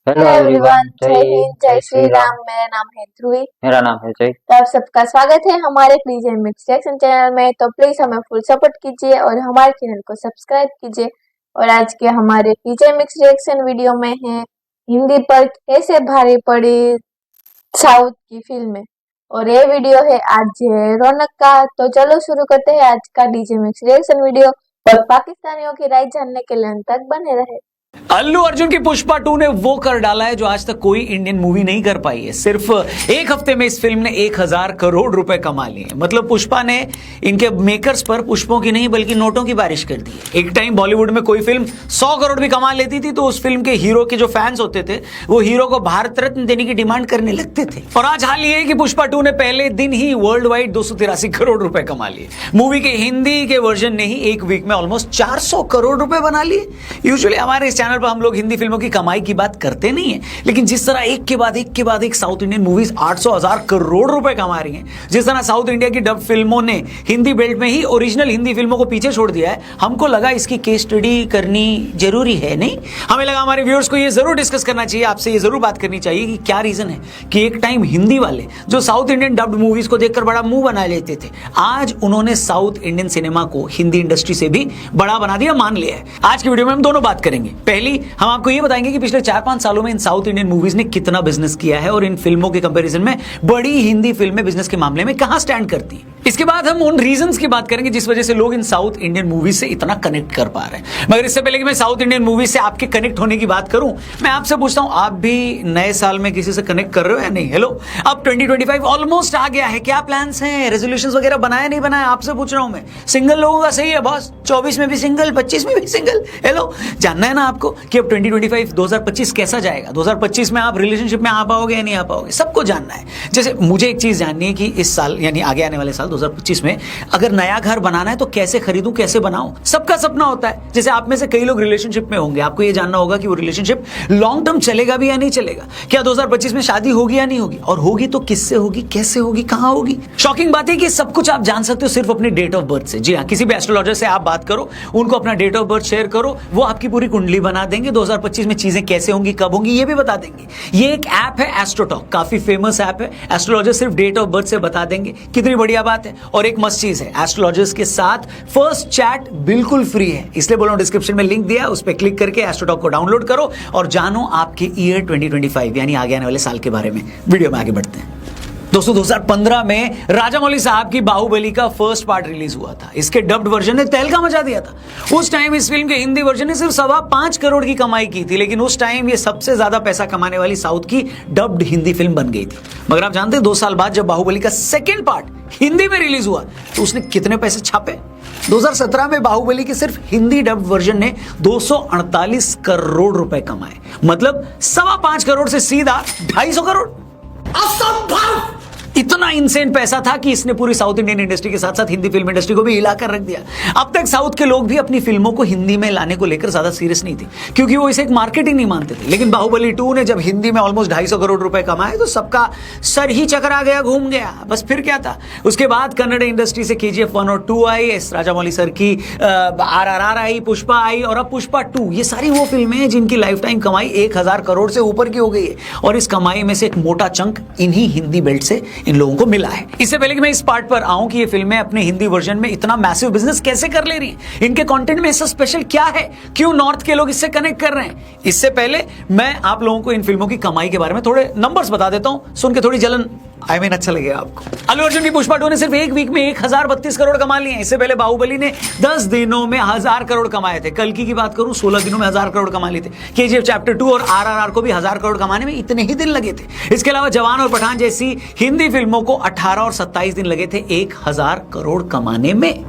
Hello hello everyone, everyone, जय जय हिंद, हिंद, जय जय श्री श्री राम। राम। मेरा नाम है ध्रुवी। मेरा नाम है जय। तो आप सबका स्वागत है हमारे please and mix reaction channel में। तो प्लीज हमें फुल सपोर्ट कीजिए और हमारे चैनल को सब्सक्राइब कीजिए। और आज के हमारे please and mix reaction video में है हिंदी पर कैसे भारी पड़ी साउथ की फिल्में। और ये वीडियो है आज रौनक का। तो चलो शुरू करते हैं आज का डीजे मिक्स रिएक्शन वीडियो। और पाकिस्तानियों की राय जानने के लिए अंत तक बने रहे। अल्लू अर्जुन की पुष्पा 2 ने वो कर डाला है जो आज तक कोई इंडियन मूवी नहीं कर पाई है। सिर्फ एक हफ्ते में इस फिल्म ने 1000 करोड़ रुपए कमा लिए। मतलब पुष्पा ने इनके मेकर्स पर पुष्पों की नहीं बल्कि नोटों की बारिश कर दी है। एक टाइम बॉलीवुड में कोई फिल्म 100 करोड़ भी कमा लेती थी तो उस फिल्म के हीरो के जो फैंस होते थे वो हीरो को भारत रत्न देने की डिमांड करने लगते थे। और आज हाल ये है कि पुष्पा 2 ने पहले दिन ही वर्ल्ड वाइड 283 करोड़ रुपए कमा लिए। मूवी के हिंदी के वर्जन ने ही एक वीक में ऑलमोस्ट 400 करोड़ रुपए बना लिए। यूजुअली हमारे इस चैनल पर हम लोग हिंदी फिल्मों की कमाई की बात करते नहीं है, लेकिन जिस तरह एक के बाद एक साउथ इंडियन मूवीज 800,000 करोड़ रुपए कमा रही हैं, जिस तरह साउथ इंडिया की डब फिल्मों ने हिंदी बेल्ट में ही ओरिजिनल हिंदी फिल्मों को पीछे छोड़ दिया है, हमको लगा इसकी केस स्टडी करनी जरूरी है। नहीं, हमें लगा हमारे व्यूअर्स को यह जरूर डिस्कस करना चाहिए, आपसे यह जरूर बात करनी चाहिए कि क्या रीजन है कि एक टाइम हिंदी वाले जो साउथ इंडियन डब्ड मूवीज को देखकर बड़ा मुंह बना लेते थे, आज उन्होंने साउथ इंडियन सिनेमा को हिंदी इंडस्ट्री से भी बड़ा बना दिया, मान लिया है। आज की वीडियो में हम दोनों बात करेंगे। पहली हम आपको यह बताएंगे कि पिछले 4-5 सालों में इन साउथ इंडियन मूवीज ने कितना बिजनेस किया है और इन फिल्मों के कंपैरिजन में बड़ी हिंदी फिल्में बिजनेस के मामले में कहां स्टैंड करती हैं। इसके बाद हम उन रीजंस की बात करेंगे जिस वजह से लोग इन साउथ इंडियन मूवीज से इतना कनेक्ट कर पा रहे हैं। मगर इससे पहले कि मैं साउथ इंडियन मूवीज से आपके कनेक्ट होने की बात करूं, मैं आपसे पूछता हूं, आप भी नए साल में किसी से कनेक्ट कर रहे हो या नहीं? हेलो, अब 2025 ऑलमोस्ट आ गया है, क्या प्लान्स हैं? रेजोल्यूशंस वगैरह बनाया नहीं बनाया? आपसे पूछ रहा हूं मैं। सिंगल लोगों का सही है बॉस, 24 में भी सिंगल, 25 में भी सिंगल। हेलो, जानना है ना आपको कि अब 2025 कैसा जाएगा? 2025 में आप रिलेशनशिप में आ पाओगे या नहीं आ पाओगे, सबको जानना है। जैसे मुझे एक चीज जाननी है कि इस साल यानी आगे आने वाले साल 2025 में अगर नया घर बनाना है तो कैसे खरीदूं, कैसे बनाऊं? सबका सपना होता है। जैसे आप में से कई लोग रिलेशनशिप में होंगे, आपको यह जानना होगा कि वो रिलेशनशिप लॉन्ग टर्म चलेगा भी या नहीं चलेगा, क्या 2025 में शादी होगी या नहीं होगी, और होगी तो किससे होगी, कैसे होगी, कहां होगी। शॉकिंग बात है कि सब कुछ आप जान सकते हो सिर्फ अपनी डेट ऑफ बर्थ से। जी हाँ, किसी भी एस्ट्रोलॉजर से आप बात करो, उनको अपना डेट ऑफ बर्थ शेयर करो, वो आपकी पूरी कुंडली बना देंगे। 2025 में चीजें कैसे होंगी, कब होंगी, ये भी बता देंगे। ये एक ऐप है एस्ट्रोटॉक, काफी फेमस ऐप है। एस्ट्रोलॉजर सिर्फ डेट ऑफ बर्थ से बता देंगे, कितनी बढ़िया बात है। और एक मस्त चीज है, एस्ट्रोलॉजर्स के साथ फर्स्ट चैट बिल्कुल फ्री है, इसलिए बोल रहा हूं डिस्क्रिप्शन में लिंक दिया, उस पर क्लिक करके एस्ट्रोटॉक को डाउनलोड करो और जानो आपके ईयर 2025 यानी आगे आने वाले साल के बारे में। वीडियो में आगे बढ़ते हैं। दोस्तों, 2015 में राजामौली साहब की बाहुबली का फर्स्ट पार्ट रिलीज हुआ था। इसके डब्ड वर्जन ने तहलका मचा दिया था। उस टाइम इस फिल्म के हिंदी वर्जन ने सिर्फ 5.25 करोड़ की कमाई की थी, लेकिन उस टाइम ये सबसे ज्यादा पैसा कमाने वाली साउथ की डब्ड हिंदी फिल्म बन गई थी। मगर आप जानते हैं 2 साल बाद जब बाहुबली का सेकेंड पार्ट हिंदी में रिलीज हुआ तो उसने कितने पैसे छापे? 2017 में बाहुबली के सिर्फ हिंदी डब्ड वर्जन ने 248 करोड़ रुपए कमाए। मतलब 5.25 करोड़ से सीधा 250 करोड़। असंभव! इतना इंसेन पैसा था कि इसने पूरी साउथ इंडियन इंडस्ट्री के साथ साथ हिंदी फिल्म इंडस्ट्री को भी हिलाकर रख दिया। अब तक साउथ के लोग भी अपनी फिल्मों को हिंदी में लाने को लेकर ज्यादा सीरियस नहीं थे, क्योंकि वो इसे एक मार्केटिंग नहीं मानते थे। लेकिन बाहुबली 2 ने जब हिंदी में ऑलमोस्ट 250 करोड़ रुपए कमाए तो सबका सर ही चकरा गया, घूम गया। बस फिर क्या था, उसके बाद कन्नड़ इंडस्ट्री से KGF 1 और 2 आई, एस राजामौली सर की RRR आई, पुष्पा आई और अब पुष्पा 2। ये सारी वो फिल्में हैं जिनकी लाइफ टाइम कमाई 1000 करोड़ से ऊपर की हो गई है। और इस कमाई में से एक मोटा चंक इन्हीं हिंदी बेल्ट से इन लोगों को मिला है। इससे पहले कि मैं इस पार्ट पर आऊं कि ये फिल्में अपने हिंदी वर्जन में इतना मैसिव बिजनेस कैसे कर ले रही हैं, इनके कंटेंट में ऐसा स्पेशल क्या है, क्यों नॉर्थ के लोग इससे कनेक्ट कर रहे हैं, इससे पहले मैं आप लोगों को इन फिल्मों की कमाई के बारे में थोड़े नंबर्स बता देता हूं, सुन के थोड़ी जलन अच्छा लगेगा आपको। अल्लू अर्जुन की पुष्पा 2 ने सिर्फ एक वीक में 1032 करोड़ कमा लिए हैं। इससे पहले बाहुबली ने 10 दिनों में 1000 करोड़ कमाए थे। कल्कि की बात करूं, 16 दिनों में 1000 करोड़ कमा लिए थे। KGF चैप्टर 2 और RRR को भी 1000 करोड़ कमाने में इतने ही दिन लगे थे। इसके अलावा जवान और पठान जैसी हिंदी फिल्मों को 18 और 27 दिन लगे थे 1000 करोड़ कमाने में।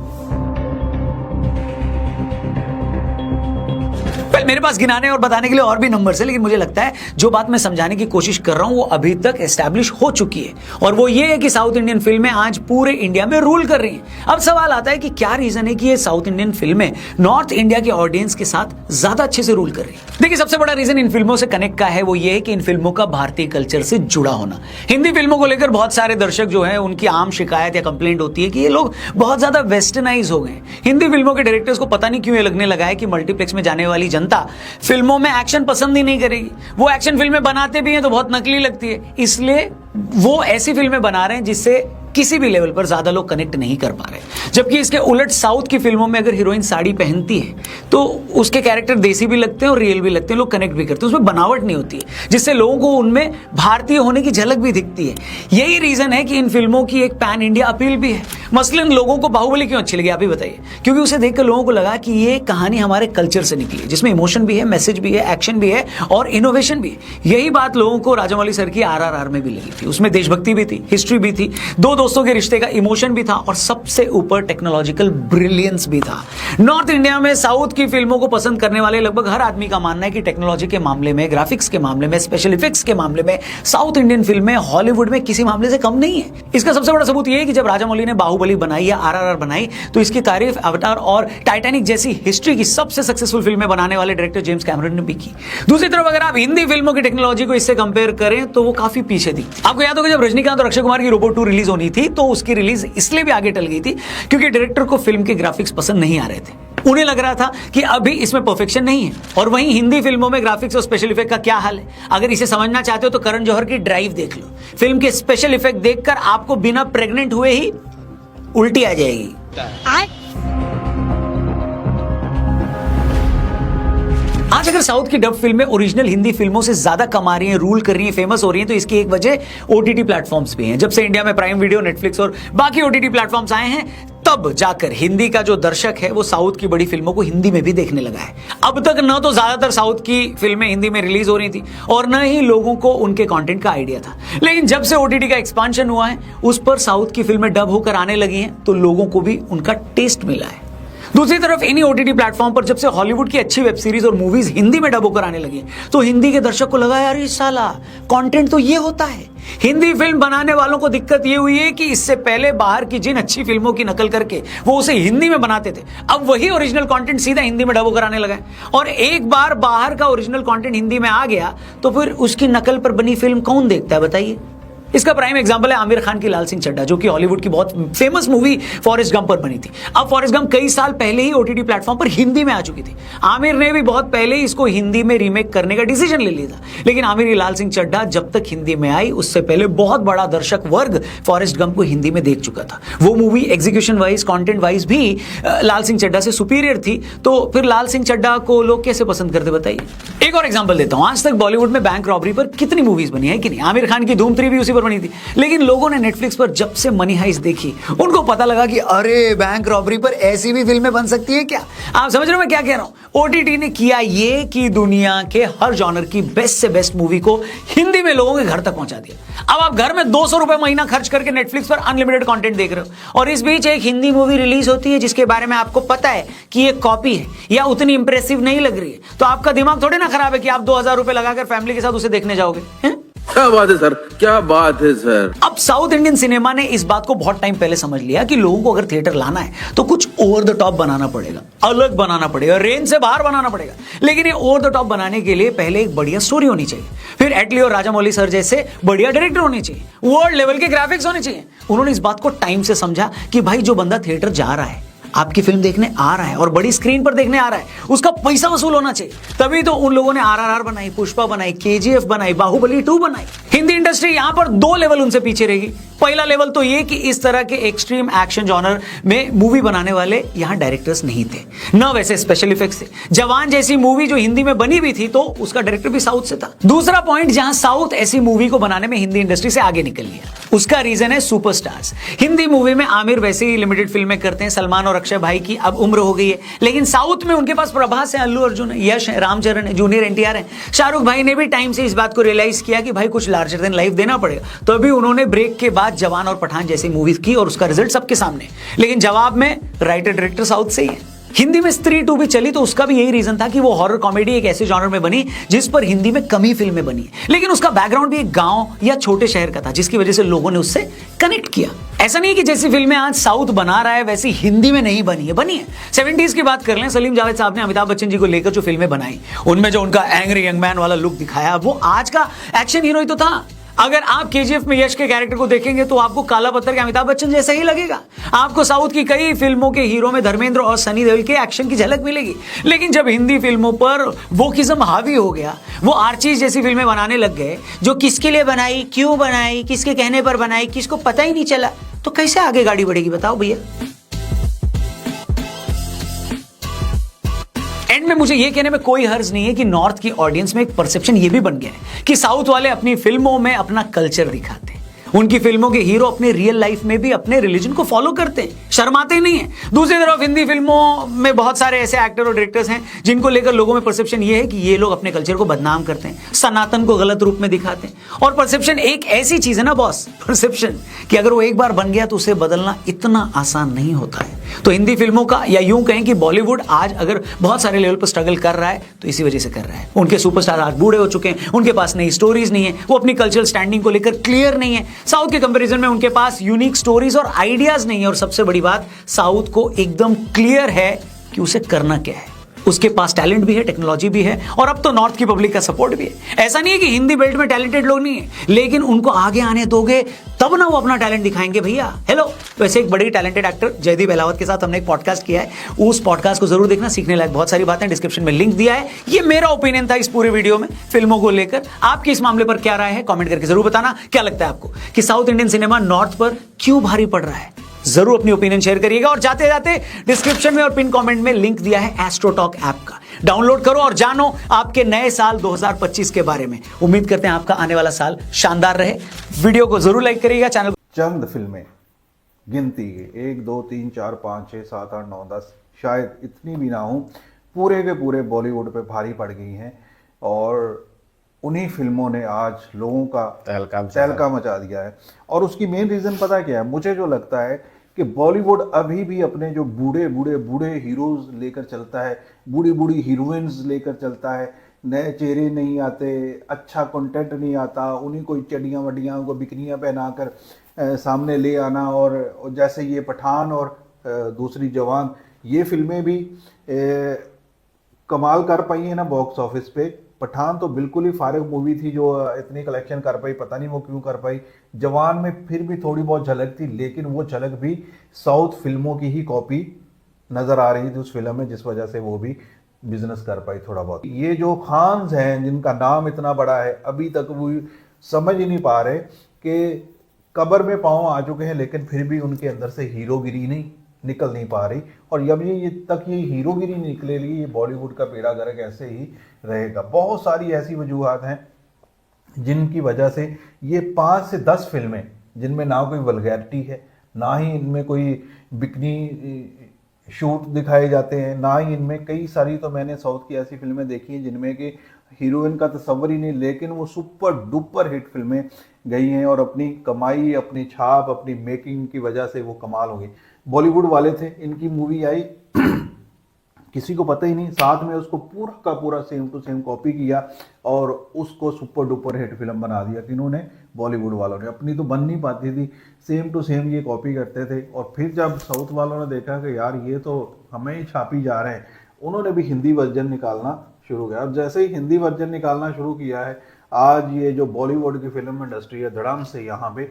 मेरे पास गिनाने और बताने के लिए और भी नंबर्स है, लेकिन मुझे लगता है जो बात मैं समझाने की कोशिश कर रहा हूं वो अभी तक एस्टैब्लिश हो चुकी है, और वो ये है कि साउथ इंडियन फिल्में आज पूरे इंडिया में रूल कर रही हैं। अब सवाल आता है कि क्या रीजन है कि ये साउथ इंडियन फिल्में नॉर्थ इंडिया के ऑडियंस के साथ ज्यादा अच्छे से रूल कर रही है। देखिए, सबसे बड़ा रीजन इन फिल्मों से कनेक्ट का है वो ये है कि इन फिल्मों का भारतीय कल्चर से जुड़ा होना। हिंदी फिल्मों को लेकर बहुत सारे दर्शक जो है उनकी आम शिकायत या कंप्लेंट होती है कि ये लोग बहुत ज्यादा वेस्टर्नाइज हो गए। हिंदी फिल्मों के डायरेक्टर्स को पता नहीं क्यों ये लगने लगा है कि मल्टीप्लेक्स में जाने वाली जनता जनता फिल्मों में एक्शन पसंद ही नहीं करेगी। वो एक्शन फिल्में बनाते भी हैं तो बहुत नकली लगती है, इसलिए वो ऐसी फिल्में बना रहे हैं जिससे किसी भी लेवल पर ज्यादा लोग कनेक्ट नहीं कर पा रहे। जबकि इसके उलट साउथ की फिल्मों में अगर हीरोइन साड़ी पहनती है तो उसके कैरेक्टर देसी भी लगते हैं और रियल भी लगते हैं, लोग कनेक्ट भी करते हैं, उसमें बनावट नहीं होती है, जिससे लोगों को उनमें भारतीय होने की झलक भी दिखती है। यही रीजन है कि इन फिल्मों की एक पैन इंडिया अपील भी है। मसलन लोगों को बाहुबली क्यों अच्छी लगी आप ही बताइए? क्योंकि उसे देखकर लोगों को लगा कि ये कहानी हमारे कल्चर से निकली है, जिसमें इमोशन भी है, मैसेज भी है, एक्शन भी है और इनोवेशन भी है। यही बात लोगों को राजामौली सर की RRR में भी लगी थी। उसमें देशभक्ति भी थी, हिस्ट्री भी थी, दो दोस्तों के रिश्ते का इमोशन भी था और सबसे ऊपर टेक्नोलॉजिकल ब्रिलियंस भी था। नॉर्थ इंडिया में साउथ की फिल्मों को पसंद करने वाले लगभग हर आदमी का मानना है कि टेक्नोलॉजी के मामले में, ग्राफिक्स के मामले में, स्पेशल इफेक्ट्स के मामले में साउथ इंडियन फिल्में हॉलीवुड में किसी मामले से कम नहीं है। इसका सबसे बड़ा सबूत यह है कि जब राजामौली ने बाहुबली बनाई या RRR बनाई तो इसकी तारीफ अवतार और टाइटैनिक जैसी हिस्ट्री की सबसे सक्सेसफुल फिल्में बनाने वाले डायरेक्टर जेम्स कैमरन ने भी की। दूसरी तरफ अगर आप हिंदी फिल्मों की टेक्नोलॉजी को इससे कंपेयर करें तो वो काफी पीछे थी। आपको याद होगा जब रजनीकांत और अक्षय कुमार की रोबोट 2 रिलीज होनी थी तो उसकी रिलीज इसलिए भी आगे टल गई थी क्योंकि डायरेक्टर को फिल्म के ग्राफिक्स पसंद नहीं आ रहे थे। उन्हें लग रहा था कि अभी इसमें परफेक्शन नहीं है। और वहीं हिंदी फिल्मों में ग्राफिक्स और स्पेशल इफेक्ट का क्या हाल है? अगर इसे समझना चाहते हो तो करण जौहर की ड्राइव देख लो। फिल्म के स्पेशल इफेक्ट देखकर आपको बिना प्रेग्नेंट हुए ही उल्टी आ जाएगी। आज अगर साउथ की डब फिल्में ओरिजिनल हिंदी फिल्मों से ज्यादा कमा रही हैं, रूल कर रही हैं, फेमस हो रही हैं, तो इसकी एक वजह OTT प्लेटफॉर्म्स भी हैं। जब से इंडिया में प्राइम वीडियो, नेटफ्लिक्स और बाकी OTT प्लेटफॉर्म्स आए हैं तब जाकर हिंदी का जो दर्शक है वो साउथ की बड़ी फिल्मों को हिंदी में भी देखने लगा है। अब तक न तो ज्यादातर साउथ की फिल्में हिंदी में रिलीज हो रही थी और न ही लोगों को उनके कंटेंट का आइडिया था। लेकिन जब से OTT का एक्सपांशन हुआ है उस पर साउथ की फिल्में डब होकर आने लगी हैं तो लोगों को भी उनका टेस्ट मिला है। दूसरी तरफ इन्हीं OTT प्लेटफॉर्म पर जब से हॉलीवुड की अच्छी वेब सीरीज और मूवीज हिंदी में डब होकर आने लगी तो हिंदी के दर्शक को लगा यार इस साला कंटेंट तो ये होता है। हिंदी फिल्म बनाने वालों को दिक्कत ये हुई है कि इससे पहले बाहर की जिन अच्छी फिल्मों की नकल करके वो उसे हिंदी में बनाते थे, अब वही ओरिजिनल कंटेंट सीधा हिंदी में डब होकर आने लगा है। और एक बार बाहर का ओरिजिनल कंटेंट हिंदी में आ गया तो फिर उसकी नकल पर बनी फिल्म कौन देखता है बताइए? इसका प्राइम एग्जांपल है आमिर खान की लाल सिंह चड्ढा, जो कि हॉलीवुड की बहुत फेमस मूवी फॉरेस्ट गंप पर बनी थी। अब फॉरेस्ट गंप कई साल पहले ही OTT प्लेटफॉर्म पर हिंदी में आ चुकी थी। आमिर ने भी बहुत पहले ही इसको हिंदी में रीमेक करने का डिसीजन ले लिया था, लेकिन आमिर की लाल सिंह चड्ढा जब तक हिंदी में आई उससे पहले बहुत बड़ा दर्शक वर्ग फॉरेस्ट गंप को हिंदी में देख चुका था। वो movie execution wise, content wise भी लाल सिंह चड्ढा से सुपीरियर थी, तो फिर लाल सिंह चड्ढा को लोग कैसे पसंद करते बताइए? एक और एग्जाम्पल देता हूं। आज तक बॉलीवुड में बैंक रॉबरी पर कितनी मूवीज बनी है कि नहीं? आमिर खान की धूम 3 भी उसी पर बनी थी। लेकिन लोगों ने नेटफ्लिक्स पर जब से मनी हाइस्ट देखी उनको पता लगा कि अरे बैंक रॉबरी पर ऐसी भी फिल्में बन सकती है क्या? आप समझ रहे हो मैं क्या कह रहा हूं? OTT ने किया ये कि दुनिया के हर जॉनर की बेस्ट से बेस्ट मूवी को हिंदी में लोगों के घर तक पहुंचा दिया। अब आप घर में 200 रुपए महीना खर्च करके नेटफ्लिक्स पर अनलिमिटेड कंटेंट देख रहे हो और इस बीच एक हिंदी मूवी रिलीज होती है जिसके बारे में आपको पता है कि ये कॉपी है या उतनी इंप्रेसिव नहीं लग रही है, तो आपका दिमाग थोड़े ना खराब है कि आप 2000 रुपए लगाकर फैमिली के साथ उसे देखने जाओगे हैं? क्या बात है सर, क्या बात है सर। अब साउथ इंडियन सिनेमा ने इस बात को बहुत टाइम पहले समझ लिया कि लोगों को अगर थिएटर लाना है तो कुछ ओवर द टॉप बनाना पड़ेगा, अलग बनाना पड़ेगा, रेंज से बाहर बनाना पड़ेगा। लेकिन ये ओवर द टॉप बनाने के लिए पहले एक बढ़िया स्टोरी होनी चाहिए, फिर एटली और राजामौली सर जैसे बढ़िया डायरेक्टर होने चाहिए, वर्ल्ड लेवल के ग्राफिक्स होने चाहिए। उन्होंने इस बात को टाइम से समझा कि भाई जो बंदा थिएटर जा रहा है, आपकी फिल्म देखने आ रहा है और बड़ी स्क्रीन पर देखने आ रहा है, उसका पैसा वसूल होना चाहिए। तभी तो उन लोगों ने RRR बनाई, पुष्पा बनाई, KGF बनाई, बाहुबली 2 बनाई। हिंदी इंडस्ट्री यहां पर 2 लेवल उनसे पीछे रहेगी। पहला लेवल तो ये कि इस तरह के एक्सट्रीम एक्शन जॉनर में मूवी बनाने वाले यहां डायरेक्टर्स नहीं थे, न वैसे स्पेशल इफेक्ट्स थे। जवान जैसी मूवी जो हिंदी में बनी भी थी तो उसका डायरेक्टर भी साउथ से था। दूसरा पॉइंट, जहां साउथ ऐसी मूवी को बनाने में हिंदी इंडस्ट्री से आगे निकल गया, उसका रीजन है सुपरस्टार्स। हिंदी मूवी में आमिर वैसे ही लिमिटेड फिल्में करते हैं, सलमान और अक्षय भाई की अब उम्र हो गई है, लेकिन साउथ में उनके पास प्रभास है, अल्लू अर्जुन है, यश है, रामचरण है, जूनियर NTR है। शाहरुख भाई ने भी टाइम से इस बात को रियलाइज किया कि भाई कुछ लार्जर देन लाइफ देना पड़ेगा, तो अभी उन्होंने ब्रेक के बाद जवान और पठान जैसी मूवीज की और उसका रिजल्ट सबके सामने। लेकिन जवाब में राइटर डायरेक्टर साउथ से ही है। हिंदी में स्त्री 2 भी चली तो उसका भी यही रीजन था कि वो हॉरर कॉमेडी एक ऐसे जॉनर में बनी जिस पर हिंदी में कम ही फिल्में बनी, लेकिन उसका बैकग्राउंड भी एक गांव या छोटे शहर का था, जिसकी वजह से लोगों ने उससे कनेक्ट किया। ऐसा नहीं कि जैसी फिल्में आज साउथ बना रहा है वैसी हिंदी में नहीं बनी है। 70s की बात कर लें, सलीम जावेद साहब ने अमिताभ बच्चन जी को लेकर जो फिल्में बनाई, उनमें जो उनका एंग्री यंग मैन वाला लुक दिखाया वो आज का एक्शन हीरो ही तो था। अगर आप केजीएफ में यश के कैरेक्टर को देखेंगे तो आपको काला पत्थर के अमिताभ बच्चन जैसा ही लगेगा। आपको साउथ की कई फिल्मों के हीरो में धर्मेंद्र और सनी देओल के एक्शन की झलक मिलेगी। लेकिन जब हिंदी फिल्मों पर वोकिज्म हावी हो गया, वो आर्चीज जैसी फिल्में बनाने लग गए जो किसके लिए बनाई, क्यों बनाई, किसके कहने पर बनाई, किसको पता ही नहीं चला, तो कैसे आगे गाड़ी बढ़ेगी बताओ भैया। एंड में मुझे ये कहने में कोई हर्ज नहीं है कि नॉर्थ की ऑडियंस में एक परसेप्शन ये भी बन गया है कि साउथ वाले अपनी फिल्मों में अपना कल्चर दिखाते हैं। उनकी फिल्मों के हीरो अपने रियल लाइफ में भी अपने रिलीजन को फॉलो करते हैं, शर्माते नहीं है। दूसरी तरफ हिंदी फिल्मों में बहुत सारे ऐसे एक्टर और डायरेक्टर्स हैं जिनको लेकर लोगों में परसेप्शन ये है कि ये लोग अपने कल्चर को बदनाम करते हैं, सनातन को गलत रूप में दिखाते हैं। और परसेप्शन एक ऐसी चीज है ना बॉस, परसेप्शन, कि अगर वो एक बार बन गया तो उसे बदलना इतना आसान नहीं होता है। तो हिंदी फिल्मों का, या यूं कहें कि बॉलीवुड आज अगर बहुत सारे लेवल पर स्ट्रगल कर रहा है तो इसी वजह से कर रहा है। उनके सुपरस्टार आज बूढ़े हो चुके हैं, उनके पास नई स्टोरीज नहीं है, वो अपनी कल्चरल स्टैंडिंग को लेकर क्लियर नहीं है। साउथ के कंपैरिजन में उनके पास यूनिक स्टोरीज और आइडियाज नहीं है। और सबसे बड़ी बात, साउथ को एकदम क्लियर है कि उसे करना क्या है। उसके पास टैलेंट भी है, टेक्नोलॉजी भी है, और अब तो नॉर्थ की पब्लिक का सपोर्ट भी है। ऐसा नहीं है कि हिंदी बेल्ट में टैलेंटेड लोग नहीं है, लेकिन उनको आगे आने दोगे तब ना वो अपना टैलेंट दिखाएंगे भैया। हेलो, वैसे एक बड़ी टैलेंटेड एक्टर जयदीप अहलावत के साथ हमने एक पॉडकास्ट किया है, उस पॉडकास्ट को जरूर देखना, सीखने लायक बहुत सारी बातें, डिस्क्रिप्शन में लिंक दिया है। ये मेरा ओपिनियन था इस पूरे वीडियो में फिल्मों को लेकर। आपकी इस मामले पर क्या राय है, कमेंट करके जरूर बताना। क्या लगता है आपको कि साउथ इंडियन सिनेमा नॉर्थ पर क्यों भारी पड़ रहा है? जरूर अपनी ओपिनियन शेयर करिएगा। और जाते जाते डिस्क्रिप्शन में और पिन कमेंट में लिंक दिया है एस्ट्रोटॉक ऐप का, डाउनलोड करो और जानो आपके नए साल 2025 के बारे में। उम्मीद करते हैं आपका आने वाला साल शानदार रहे। वीडियो को जरूर लाइक करिएगा, चैनल। चंद फिल्में गिनती 1 2 3 4 5 6 7 8 9 10 शायद इतनी भी ना हो, पूरे के पूरे बॉलीवुड पे भारी पड़ गई हैं। और उन्हीं फिल्मों ने आज लोगों का तहलका मचा दिया है। और उसकी मेन रीज़न पता क्या है? मुझे जो लगता है कि बॉलीवुड अभी भी अपने जो बूढ़े हीरोज लेकर चलता है, बूढ़ी हीरोइंस लेकर चलता है। नए चेहरे नहीं आते, अच्छा कंटेंट नहीं आता, उन्हीं कोई चड्डियाँ वड्डियाँ को बिकनियाँ पहनाकर सामने ले आना। और जैसे ये पठान और दूसरी जवान, ये फिल्में भी कमाल कर पाई है ना बॉक्स ऑफिस पे। पठान तो बिल्कुल ही फारिग मूवी थी जो इतनी कलेक्शन कर पाई, पता नहीं वो क्यों कर पाई। जवान में फिर भी थोड़ी बहुत झलक थी, लेकिन वो झलक भी साउथ फिल्मों की ही कॉपी नज़र आ रही थी उस फिल्म में, जिस वजह से वो भी बिजनेस कर पाई थोड़ा बहुत। ये जो खान्स हैं जिनका नाम इतना बड़ा है, अभी तक वो समझ ही नहीं पा रहे कि कब्र में पाँव आ चुके हैं, लेकिन फिर भी उनके अंदर से हीरोगिरी निकल नहीं पा रही। और जब ये तक ये हीरोगिरी निकलेगी, ये बॉलीवुड का बेड़ा गर्क ऐसे ही रहेगा। बहुत सारी ऐसी वजूहात हैं जिनकी वजह से ये 5 से 10 फिल्में, जिनमें ना कोई वल्गैरिटी है, ना ही इनमें कोई बिकनी शूट दिखाए जाते हैं, ना ही इनमें कई सारी, तो मैंने साउथ की ऐसी फिल्में देखी हैं जिनमें कि हीरोइन का तस्वर ही नहीं, लेकिन वो सुपर डुपर हिट फिल्में गई हैं और अपनी कमाई, अपनी छाप, अपनी मेकिंग की वजह से वो कमाल हो गई। बॉलीवुड वाले थे, इनकी मूवी आई किसी को पता ही नहीं, साथ में उसको पूरा का पूरा सेम टू सेम कॉपी किया और उसको सुपर डुपर हिट फिल्म बना दिया। किन्होंने? बॉलीवुड वालों ने। अपनी तो बन नहीं पाती थी, सेम टू सेम ये कॉपी करते थे। और फिर जब साउथ वालों ने देखा कि यार ये तो हमें ही छापी जा रहे हैं, उन्होंने भी हिंदी वर्जन निकालना शुरू किया। अब जैसे ही हिंदी वर्जन निकालना शुरू किया है, आज ये जो बॉलीवुड की फिल्म इंडस्ट्री है धड़ाम से यहाँ पे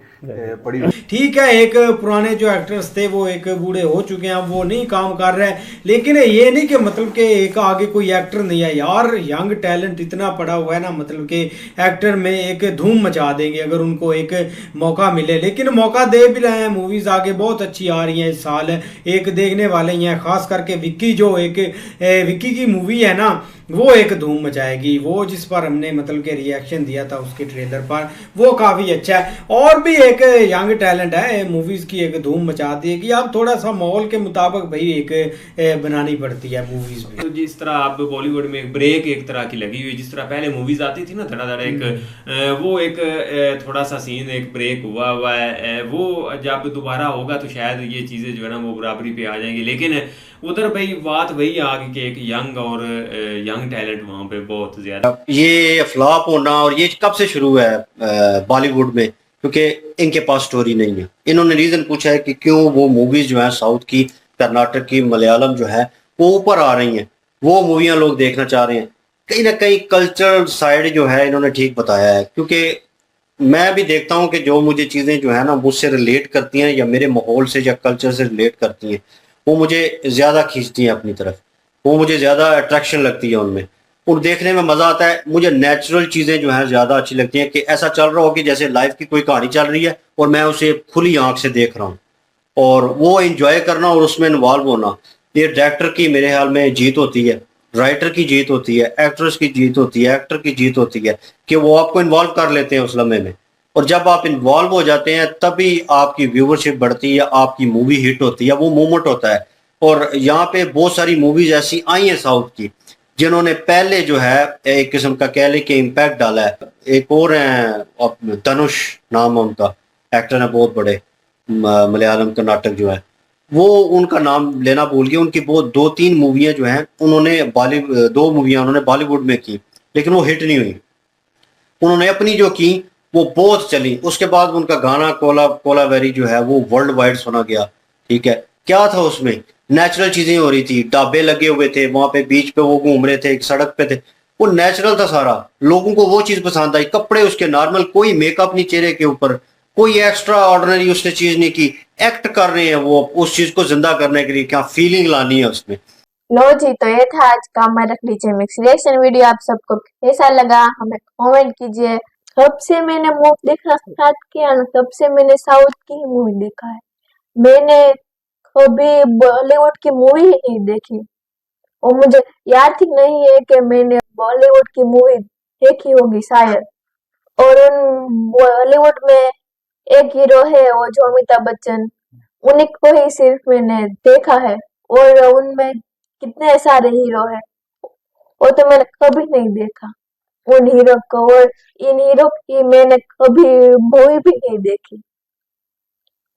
पड़ी। ठीक है, एक पुराने जो एक्टर्स थे वो एक बूढ़े हो चुके हैं, अब वो नहीं काम कर रहे हैं, लेकिन ये नहीं कि मतलब कि एक आगे कोई एक्टर नहीं है यार। यंग टैलेंट इतना पड़ा हुआ है ना, मतलब कि एक्टर में एक धूम मचा देंगे अगर उनको एक मौका मिले। लेकिन मौका दे भी रहे हैं, मूवीज आगे बहुत अच्छी आ रही हैं इस साल, एक देखने वाले ही हैं। खास करके विक्की, जो एक विक्की की मूवी है ना, वो एक धूम मचाएगी। वो जिस पर हमने मतलब के रिएक्शन दिया था उसके ट्रेलर पर, वो काफी अच्छा है। और भी एक यंग टैलेंट है, मूवीज की एक धूम मचा दी है कि अब थोड़ा सा माहौल के मुताबिक भाई एक बनानी पड़ती है मूवीज में। तो जिस तरह आप बॉलीवुड में एक ब्रेक एक तरह की लगी हुई, जिस तरह पहले मूवीज आती थी ना धड़ाधड़, एक वो एक थोड़ा सा सीन एक ब्रेक हुआ है। वो जब दोबारा होगा तो शायद ये चीजें जो है ना वो बराबरी पे आ जाएंगी। लेकिन उधर भाई बात वही आ गई कि एक यंग और यंग टैलेंट वहां पे बहुत ज्यादा। ये फ्लॉप होना और ये कब से शुरू है बॉलीवुड में? क्योंकि इनके पास स्टोरी नहीं है। इन्होंने रीजन पूछा है कि क्यों वो मूवीज जो है साउथ की, कर्नाटक की, मलयालम जो है वो ऊपर आ रही हैं, वो मूवियां लोग देखना चाह रहे हैं। कहीं ना कहीं कल्चरल साइड जो है इन्होंने ठीक बताया है, क्योंकि मैं भी देखता हूँ कि जो मुझे चीज़ें जो है ना मुझसे रिलेट करती हैं या मेरे माहौल से या कल्चर से रिलेट करती हैं, वो मुझे ज़्यादा खींचती हैं अपनी तरफ, वो मुझे ज़्यादा अट्रैक्शन लगती है उनमें, और देखने में मज़ा आता है। मुझे नेचुरल चीज़ें जो हैं ज़्यादा अच्छी लगती हैं, कि ऐसा चल रहा हो कि जैसे लाइफ की कोई कहानी चल रही है और मैं उसे खुली आंख से देख रहा हूँ, और वो एंजॉय करना और उसमें इन्वॉल्व होना, ये डायरेक्टर की मेरे ख्याल में जीत होती है, राइटर की जीत होती है, एक्ट्रेस की जीत होती है, एक्टर की जीत होती है, कि वो आपको इन्वॉल्व कर लेते हैं उस लम्हे में। और जब आप इन्वॉल्व हो जाते हैं तभी आपकी व्यूवरशिप बढ़ती है, आपकी मूवी हिट होती है, वो मूवमेंट होता है। और यहाँ पे बहुत सारी मूवीज ऐसी आई हैं साउथ की, जिन्होंने पहले जो है एक किस्म का कह ले कि इम्पैक्ट डाला है। एक और हैं धनुष नाम है उनका, एक्टर है बहुत बड़े, मलयालम कर्नाटक जो है, वो उनका नाम लेना भूल गया। उनकी बहुत 2-3 मूवियाँ जो हैं उन्होंने 2 मूवियाँ उन्होंने बॉलीवुड में की, लेकिन वो हिट नहीं हुई। उन्होंने अपनी जो की वो बहुत चली, उसके बाद उनका गाना कोला कोलावेरी जो है वो वर्ल्ड वाइड सुना गया। ठीक है, क्या था उसमें, नेचुरल चीजें हो रही थी, ढाबे लगे हुए थे वहां पे, बीच पे वो घूम रहे थे, एक सड़क पे थे, वो नेचुरल था सारा, लोगों को वो चीज पसंद आई, कपड़े उसके नॉर्मल, कोई मेकअप नहीं चेहरे के ऊपर, कोई एक्स्ट्रा ऑर्डिनरी उसने चीज नहीं की, एक्ट कर रहे हैं वो उस चीज को जिंदा करने के लिए, क्या फीलिंग लानी है उसमें। लो जी, तो ये था आज का हमारा डीजे मिक्स रिएक्शन वीडियो। आप सबको कैसा लगा हमें कमेंट कीजिए। कब से मैंने मूवी देखना स्टार्ट किया ना, तब से मैंने साउथ की ही मूवी देखा है। मैंने कभी बॉलीवुड की मूवी ही नहीं देखी, और मुझे याद ही नहीं है कि मैंने बॉलीवुड की मूवी देखी होगी शायद। और उन बॉलीवुड में एक हीरो है वो जो अमिताभ बच्चन, उन्हीं को ही सिर्फ मैंने देखा है। और उनमें कितने सारे हीरो हैं, वो तो मैंने कभी नहीं देखा उन हीरो को। और इन हीरो की मैंने कभी मूवी भी नहीं देखी।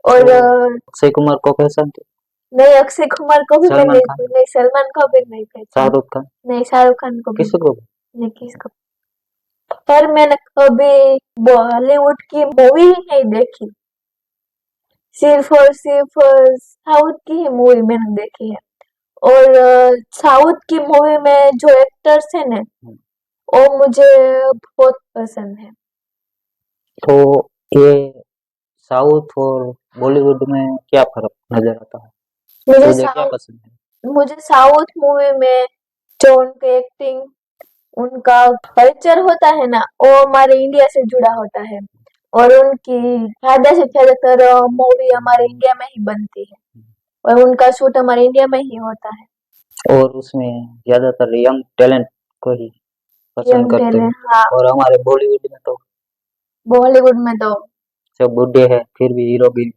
और अक्षय कुमार को पहचानते? नहीं, अक्षय कुमार को भी मैं सलमान नहीं, खान? नहीं सलमान को भी नहीं पहचान, शाहरुख खान? नहीं शाहरुख खान को भी किसी को भी? नहीं, किसको। पर मैंने कभी बॉलीवुड की मूवी ही नहीं देखी, सिर्फ और सिर्फ साउथ की ही मूवी मैंने देखी है। और साउथ की मूवी में जो एक्टर्स है ना, वो मुझे बहुत पसंद है। तो ये साउथ और बॉलीवुड में क्या फर्क नजर आता है? मुझे तुझे क्या साउथ पसंद है? मुझे साउथ मूवी में जो उनकी एक्टिंग, उनका कल्चर होता है ना, वो हमारे इंडिया से जुड़ा होता है। और उनकी ज्यादा से ज्यादातर मूवी हमारे इंडिया में ही बनती है, और उनका शूट हमारे इंडिया में ही होता है। और उसमें ज्यादातर यंग टैलेंट को ही पसंद यंग करते हैं। टैलेंट, हाँ। और हमारे बॉलीवुड में तो बॉलीवुड में तो सब बूढ़े हैं फिर भी हीरोइन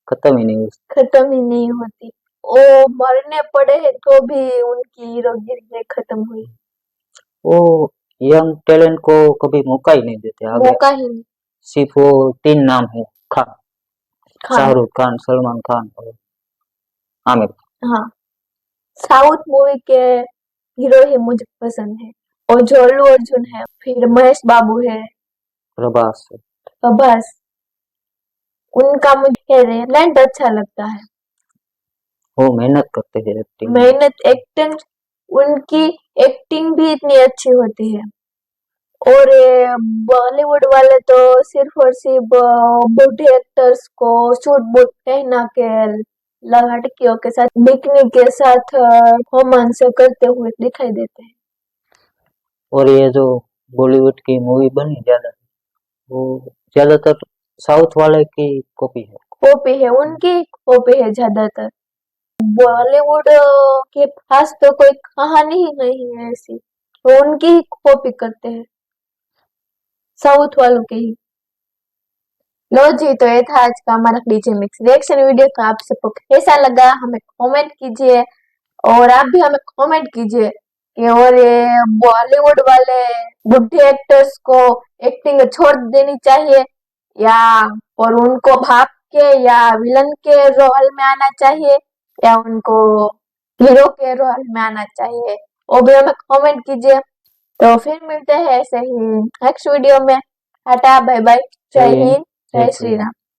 खत्म ही नहीं हुई। खत्म ही नहीं होती, वो मरने पड़े हैं तो भी उनकी हीरोगिरी खत्म हुई। वो यंग टैलेंट को कभी मौका ही नहीं देते आगे। मौका ही नहीं। सिर्फ वो 3 नाम है, खान, खान, शाहरुख खान, सलमान खान और आमिर। हाँ। साउथ मूवी के हीरो ही मुझे पसंद है, और जो अल्लू अर्जुन है, फिर महेश बाबू है, प्रभास। बस उनका मुझे टैलेंट अच्छा लगता है। वो मेहनत करते हैं एक्टिंग में। मेहनत, एक्टिंग, उनकी एक्टिंग भी इतनी अच्छी होती है। और बॉलीवुड वाले तो सिर्फ और सिर्फ बूढ़े एक्टर्स को सूट बूट पहना के लड़कियों के साथ, बिकनी के साथ रोमांस करते हुए दिखाई देते हैं। और ये जो बॉलीवुड की मूवी बनी ज्यादा, वो ज्यादातर साउथ वाले की कॉपी है। कॉपी है, उनकी कॉपी है ज्यादातर। बॉलीवुड के पास तो कोई कहानी ही नहीं है ऐसी, तो उनकी ही कॉपी करते हैं, साउथ वालों के ही। लो जी, तो ये था आज का हमारा डीजे मिक्स रिएक्शन वीडियो। तो आप सबको कैसा लगा हमें कमेंट कीजिए, और आप भी हमें कमेंट कीजिए कि और ये बॉलीवुड वाले बुढ़े एक्टर्स को एक्टिंग छोड़ देनी चाहिए, या और उनको भाग के या विलन के रोल में आना चाहिए, या उनको हीरो के रोल में आना चाहिए, वो भी हमें कमेंट कीजिए। तो फिर मिलते हैं ऐसे ही नेक्स्ट वीडियो में। टाटा, बाय बाय, जय हिंद, जय श्री राम।